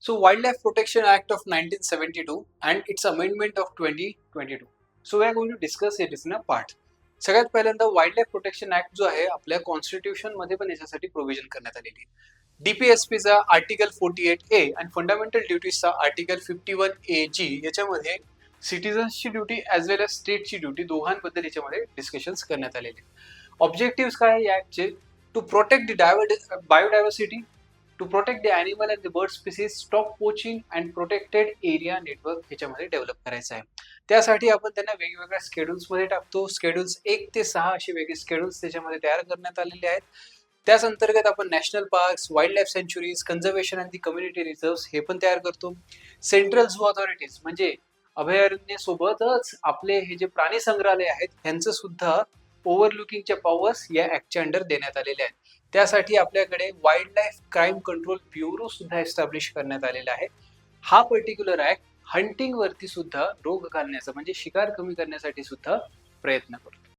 So, Wildlife Protection Act of 1972 and its amendment of 2022. So, we are going to discuss it in a part. सगळ्यात पहिल्यांदा wild life protection act जो आहे आपल्या constitution मध्ये पण याच्यासाठी प्रोव्हिजन करण्यात आलेली आहे. डीपीएसपीचा आर्टिकल 48A आणि फंडामेंटल ड्युटीजचा आर्टिकल 51AG याच्यामध्ये सिटीजन्सची ड्युटी ऍज वेल एज स्टेटची ड्युटी दोघांबद्दल याच्यामध्ये डिस्कशन्स करण्यात आलेले. ऑब्जेक्टिव्ह काय आहे या ऍक्टचे? To protect the biodiversity, to protect the animal and the bird species, stop poaching and protected area network ह्याच्यामध्ये डेव्हलप करायचं आहे. त्यासाठी आपण त्यांना वेगवेगळ्या स्केड्युल्स मध्ये टाकतो. स्केड्युल्स 1 ते 6 असे वेगळे स्केड्युल्स त्याच्यामध्ये तयार करण्यात आलेले आहेत. त्याच अंतर्गत आपण national parks, wild life centuries, conservation and the community reserve हे पण तयार करतो. सेंट्रल झू अथॉरिटीज म्हणजे अभयारण्यसोबतच आपले हे जे प्राणी संग्रहालय आहेत त्यांचं सुद्धा ओव्हरलुकिंगच्या पॉवर्स या ऍक्टच्या अंडर देण्यात आलेले आहेत. त्यासाठी आपल्याकडे wild life crime control bureau सुद्धा एस्टॅब्लिश करण्यात आलेला आहे. हा पर्टिक्युलर ऍक्ट हंटिंग वरती सुद्धा रोग घालण्याचा म्हणजे शिकार कमी करण्यासाठी सुद्धा प्रयत्न करतो.